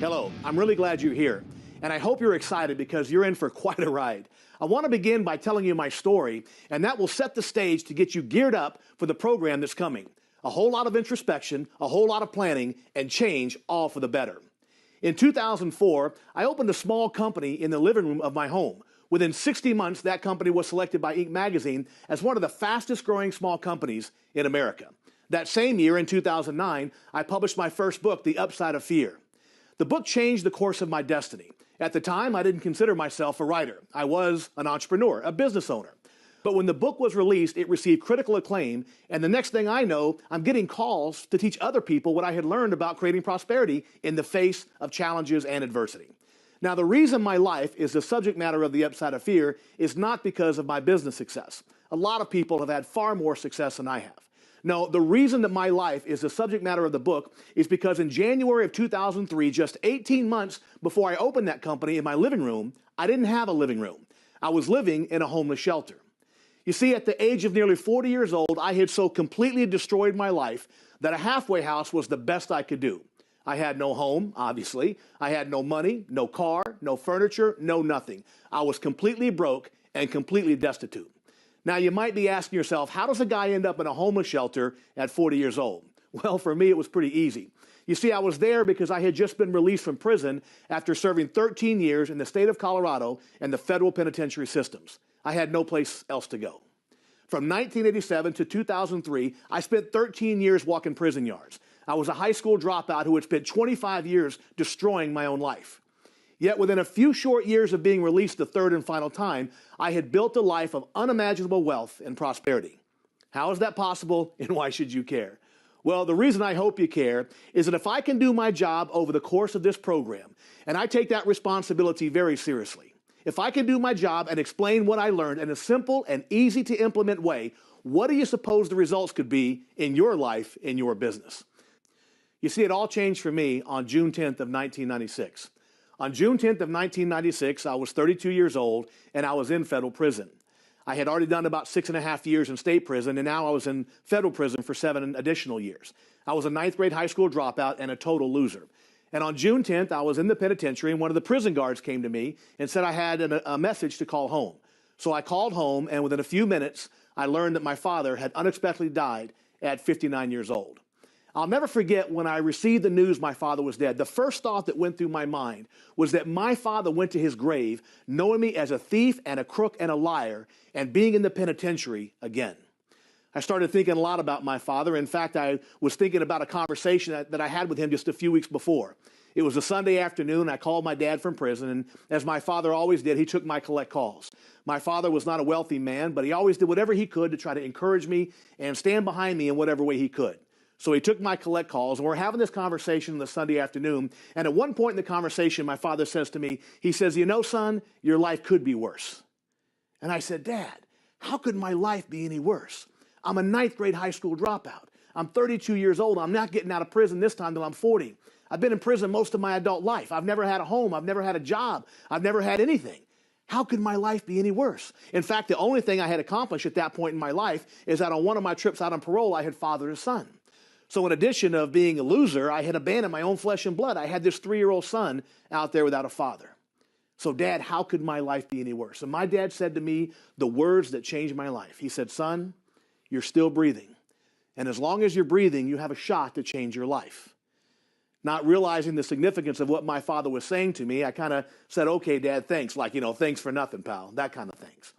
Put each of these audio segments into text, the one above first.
Hello, I'm really glad you're here, and I hope you're excited because you're in for quite a ride. I want to begin by telling you my story, and that will set the stage to get you geared up for the program that's coming. A whole lot of introspection, a whole lot of planning, and change, all for the better. In 2004, I opened a small company in the living room of my home. Within 60 months, that company was selected by Inc. magazine as one of the fastest growing small companies in America. That same year, in 2009, I published my first book, The Upside of Fear. The book changed the course of my destiny. At the time, I didn't consider myself a writer. I was an entrepreneur, a business owner. But when the book was released, it received critical acclaim, and the next thing I know, I'm getting calls to teach other people what I had learned about creating prosperity in the face of challenges and adversity. Now, the reason my life is the subject matter of The Upside of Fear is not because of my business success. A lot of people have had far more success than I have. No, the reason that my life is the subject matter of the book is because in January of 2003, just 18 months before I opened that company in my living room, I didn't have a living room. I was living in a homeless shelter. You see, at the age of nearly 40 years old, I had so completely destroyed my life that a halfway house was the best I could do. I had no home, obviously. I had no money, no car, no furniture, no nothing. I was completely broke and completely destitute. Now, you might be asking yourself, how does a guy end up in a homeless shelter at 40 years old? Well, for me, it was pretty easy. You see, I was there because I had just been released from prison after serving 13 years in the state of Colorado and the federal penitentiary systems. I had no place else to go. From 1987 to 2003, I spent 13 years walking prison yards. I was a high school dropout who had spent 25 years destroying my own life. Yet within a few short years of being released the third and final time, I had built a life of unimaginable wealth and prosperity. How is that possible, and why should you care? Well, the reason I hope you care is that if I can do my job over the course of this program, and I take that responsibility very seriously, if I can do my job and explain what I learned in a simple and easy to implement way, what do you suppose the results could be in your life, in your business? You see, it all changed for me on June 10th of 1996. On June 10th of 1996, I was 32 years old, and I was in federal prison. I had already done about 6.5 years in state prison, and now I was in federal prison for 7 additional years. I was a 9th grade high school dropout and a total loser. And on June 10th, I was in the penitentiary, and one of the prison guards came to me and said I had a message to call home. So I called home, and within a few minutes, I learned that my father had unexpectedly died at 59 years old. I'll never forget when I received the news my father was dead. The first thought that went through my mind was that my father went to his grave knowing me as a thief and a crook and a liar and being in the penitentiary again. I started thinking a lot about my father. In fact, I was thinking about a conversation that I had with him just a few weeks before. It was a Sunday afternoon. I called my dad from prison, and as my father always did, he took my collect calls. My father was not a wealthy man, but he always did whatever he could to try to encourage me and stand behind me in whatever way he could. So he took my collect calls, and we're having this conversation this Sunday afternoon. And at one point in the conversation, my father says to me, he says, "You know, son, your life could be worse." And I said, "Dad, how could my life be any worse? I'm a 9th grade high school dropout. I'm 32 years old. I'm not getting out of prison this time till I'm 40. I've been in prison most of my adult life. I've never had a home. I've never had a job. I've never had anything. How could my life be any worse?" In fact, the only thing I had accomplished at that point in my life is that on one of my trips out on parole, I had fathered a son. So in addition of being a loser, I had abandoned my own flesh and blood. I had this 3-year-old son out there without a father. So, Dad, how could my life be any worse? And my dad said to me the words that changed my life. He said, "Son, you're still breathing. And as long as you're breathing, you have a shot to change your life." Not realizing the significance of what my father was saying to me, I kind of said, "Okay, Dad, thanks." Like, thanks for nothing, pal. That kind of things.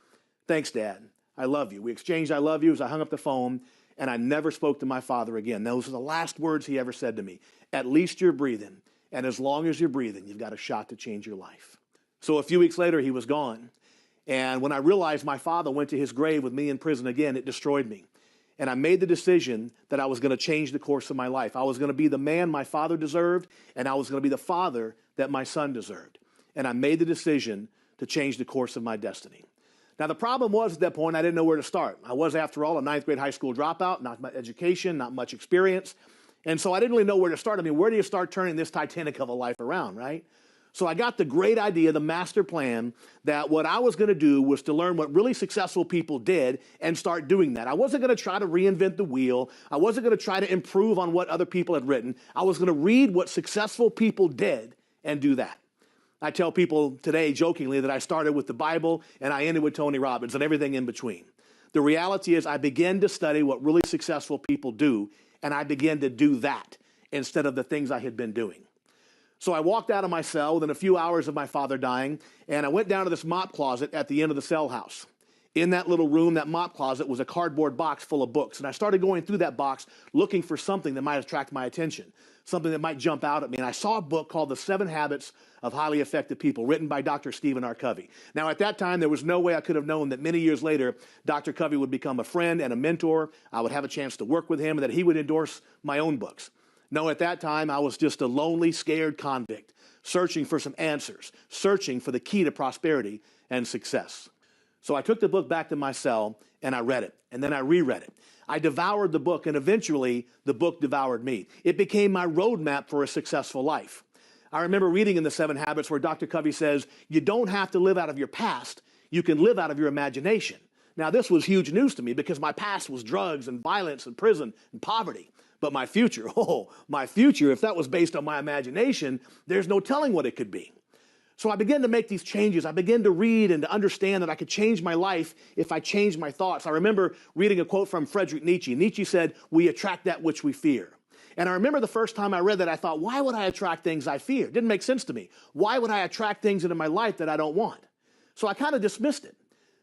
"Thanks, Dad. I love you." We exchanged "I love you" as I hung up the phone. And I never spoke to my father again. Those are the last words he ever said to me. At least you're breathing. And as long as you're breathing, you've got a shot to change your life. So a few weeks later, he was gone. And when I realized my father went to his grave with me in prison again, it destroyed me. And I made the decision that I was going to change the course of my life. I was going to be the man my father deserved, and I was going to be the father that my son deserved. And I made the decision to change the course of my destiny. Now, the problem was at that point, I didn't know where to start. I was, after all, a 9th grade high school dropout, not much education, not much experience. And so I didn't really know where to start. I mean, where do you start turning this Titanic of a life around, right? So I got the great idea, the master plan, that what I was going to do was to learn what really successful people did and start doing that. I wasn't going to try to reinvent the wheel. I wasn't going to try to improve on what other people had written. I was going to read what successful people did and do that. I tell people today jokingly that I started with the Bible and I ended with Tony Robbins and everything in between. The reality is I began to study what really successful people do, and I began to do that instead of the things I had been doing. So I walked out of my cell within a few hours of my father dying, and I went down to this mop closet at the end of the cell house. In that little room, that mop closet, was a cardboard box full of books. And I started going through that box looking for something that might attract my attention, something that might jump out at me. And I saw a book called The 7 Habits of Highly Effective People, written by Dr. Stephen R. Covey. Now, at that time, there was no way I could have known that many years later, Dr. Covey would become a friend and a mentor. I would have a chance to work with him and that he would endorse my own books. No, at that time, I was just a lonely, scared convict, searching for some answers, searching for the key to prosperity and success. So I took the book back to my cell and I read it, and then I reread it. I devoured the book, and eventually the book devoured me. It became my roadmap for a successful life. I remember reading in the 7 Habits where Dr. Covey says, you don't have to live out of your past, you can live out of your imagination. Now, this was huge news to me because my past was drugs and violence and prison and poverty. But my future, if that was based on my imagination, there's no telling what it could be. So I began to make these changes. I began to read and to understand that I could change my life if I changed my thoughts. I remember reading a quote from Friedrich Nietzsche. Nietzsche said, we attract that which we fear. And I remember the first time I read that, I thought, why would I attract things I fear? It didn't make sense to me. Why would I attract things into my life that I don't want? So I kind of dismissed it.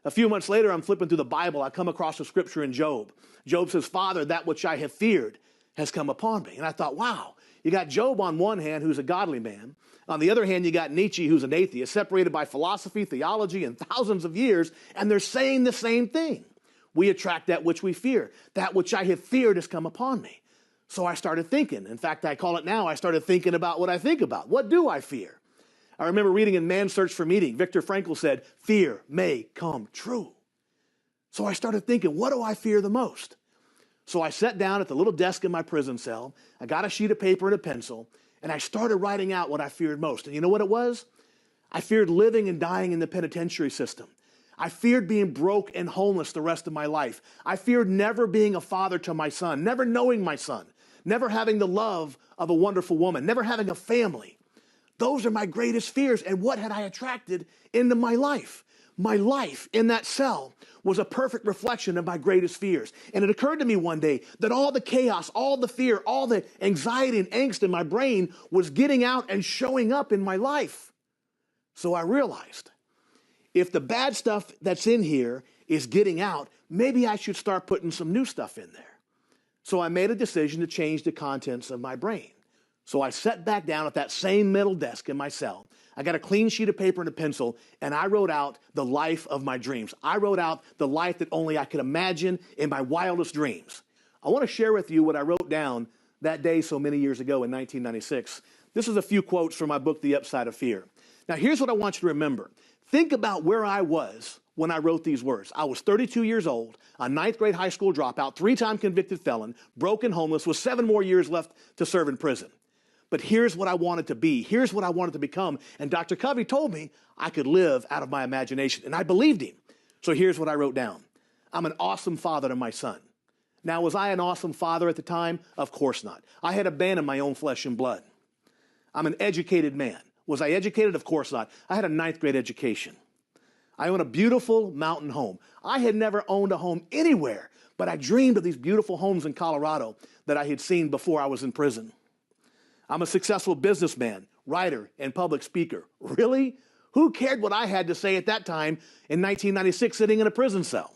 A few months later, I'm flipping through the Bible. I come across a scripture in Job. Job says, Father, that which I have feared has come upon me. And I thought, wow, you got Job on one hand, who's a godly man. On the other hand, you got Nietzsche, who's an atheist, separated by philosophy, theology, and thousands of years, and they're saying the same thing. We attract that which we fear. That which I have feared has come upon me. So I started thinking. In fact, I call it now, I started thinking about what I think about. What do I fear? I remember reading in Man's Search for Meaning, Viktor Frankl said, fear may come true. So I started thinking, what do I fear the most? So I sat down at the little desk in my prison cell. I got a sheet of paper and a pencil, and I started writing out what I feared most. And you know what it was? I feared living and dying in the penitentiary system. I feared being broke and homeless the rest of my life. I feared never being a father to my son, never knowing my son, never having the love of a wonderful woman, never having a family. Those are my greatest fears. And what had I attracted into my life? My life in that cell was a perfect reflection of my greatest fears. And it occurred to me one day that all the chaos, all the fear, all the anxiety and angst in my brain was getting out and showing up in my life. So I realized, if the bad stuff that's in here is getting out, maybe I should start putting some new stuff in there. So I made a decision to change the contents of my brain. So I sat back down at that same middle desk in my cell. I got a clean sheet of paper and a pencil, and I wrote out the life of my dreams. I wrote out the life that only I could imagine in my wildest dreams. I want to share with you what I wrote down that day so many years ago in 1996. This is a few quotes from my book, The Upside of Fear. Now, here's what I want you to remember. Think about where I was when I wrote these words. I was 32 years old, a 9th grade high school dropout, 3-time convicted felon, broke and homeless, with 7 more years left to serve in prison. But here's what I wanted to be. Here's what I wanted to become. And Dr. Covey told me I could live out of my imagination. And I believed him. So here's what I wrote down. I'm an awesome father to my son. Now, was I an awesome father at the time? Of course not. I had abandoned my own flesh and blood. I'm an educated man. Was I educated? Of course not. I had a 9th grade education. I own a beautiful mountain home. I had never owned a home anywhere, but I dreamed of these beautiful homes in Colorado that I had seen before I was in prison. I'm a successful businessman, writer, and public speaker. Really? Who cared what I had to say at that time in 1996 sitting in a prison cell?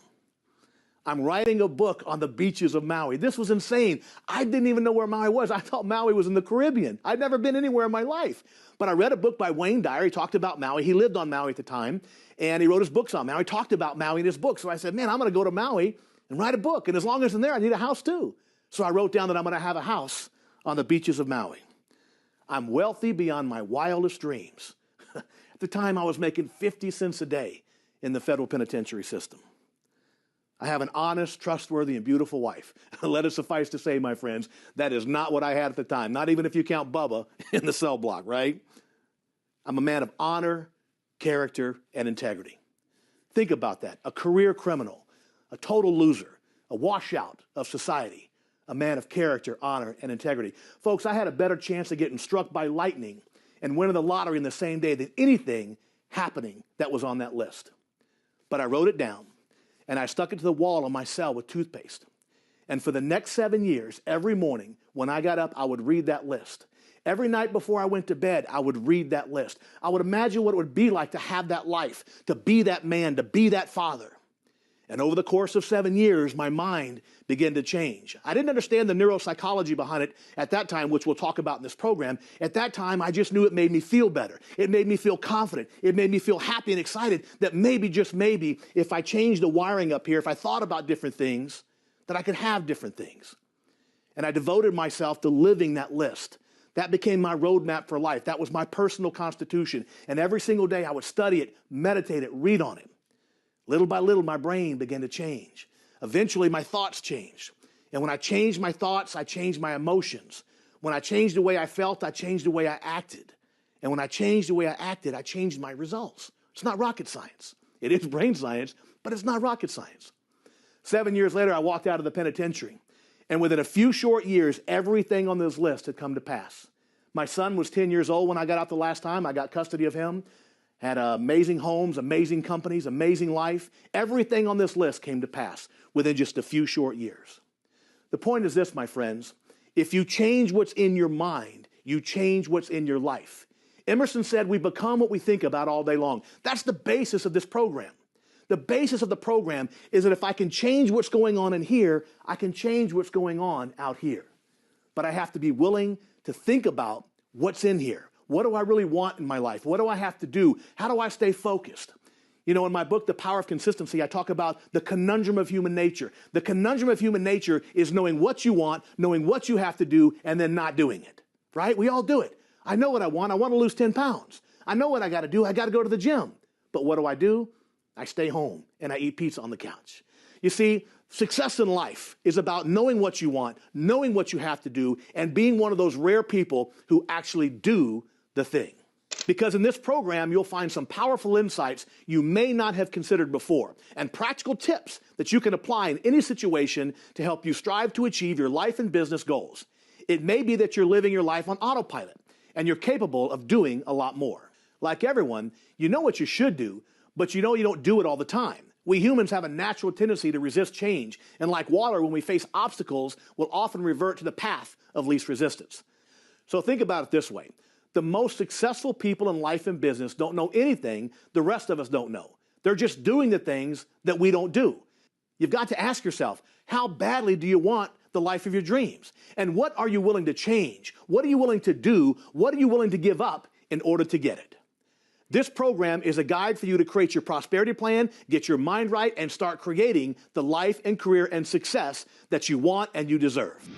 I'm writing a book on the beaches of Maui. This was insane. I didn't even know where Maui was. I thought Maui was in the Caribbean. I'd never been anywhere in my life. But I read a book by Wayne Dyer. He talked about Maui. He lived on Maui at the time, and he wrote his books on Maui. He talked about Maui in his book. So I said, man, I'm going to go to Maui and write a book. And as long as I'm there, I need a house too. So I wrote down that I'm going to have a house on the beaches of Maui. I'm wealthy beyond my wildest dreams. At the time, I was making 50 cents a day in the federal penitentiary system. I have an honest, trustworthy, and beautiful wife. Let it suffice to say, my friends, that is not what I had at the time, not even if you count Bubba in the cell block, right? I'm a man of honor, character, and integrity. Think about that. A career criminal, a total loser, a washout of society, a man of character, honor, and integrity. Folks, I had a better chance of getting struck by lightning and winning the lottery in the same day than anything happening that was on that list. But I wrote it down, and I stuck it to the wall of my cell with toothpaste. And for the next 7 years, every morning when I got up, I would read that list. Every night before I went to bed, I would read that list. I would imagine what it would be like to have that life, to be that man, to be that father. And over the course of 7 years, my mind began to change. I didn't understand the neuropsychology behind it at that time, which we'll talk about in this program. At that time, I just knew it made me feel better. It made me feel confident. It made me feel happy and excited that maybe, just maybe, if I changed the wiring up here, if I thought about different things, that I could have different things. And I devoted myself to living that list. That became my roadmap for life. That was my personal constitution. And every single day I would study it, meditate it, read on it. Little by little, my brain began to change. Eventually, my thoughts changed. And when I changed my thoughts, I changed my emotions. When I changed the way I felt, I changed the way I acted. And when I changed the way I acted, I changed my results. It's not rocket science. It is brain science, but it's not rocket science. 7 years later, I walked out of the penitentiary. And within a few short years, everything on this list had come to pass. My son was 10 years old when I got out the last time. I got custody of him. Had amazing homes, amazing companies, amazing life. Everything on this list came to pass within just a few short years. The point is this, my friends. If you change what's in your mind, you change what's in your life. Emerson said, we become what we think about all day long. That's the basis of this program. The basis of the program is that if I can change what's going on in here, I can change what's going on out here. But I have to be willing to think about what's in here. What do I really want in my life? What do I have to do? How do I stay focused? You know, in my book, The Power of Consistency, I talk about the conundrum of human nature. The conundrum of human nature is knowing what you want, knowing what you have to do, and then not doing it, right? We all do it. I know what I want. I want to lose 10 pounds. I know what I got to do. I got to go to the gym. But what do? I stay home and I eat pizza on the couch. You see, success in life is about knowing what you want, knowing what you have to do, and being one of those rare people who actually do the thing. Because in this program, you'll find some powerful insights you may not have considered before, and practical tips that you can apply in any situation to help you strive to achieve your life and business goals. It may be that you're living your life on autopilot, and you're capable of doing a lot more. Like everyone, you know what you should do, but you know you don't do it all the time. We humans have a natural tendency to resist change, and like water, when we face obstacles, we'll often revert to the path of least resistance. So think about it this way. The most successful people in life and business don't know anything the rest of us don't know. They're just doing the things that we don't do. You've got to ask yourself, how badly do you want the life of your dreams? And what are you willing to change? What are you willing to do? What are you willing to give up in order to get it? This program is a guide for you to create your prosperity plan, get your mind right, and start creating the life and career and success that you want and you deserve.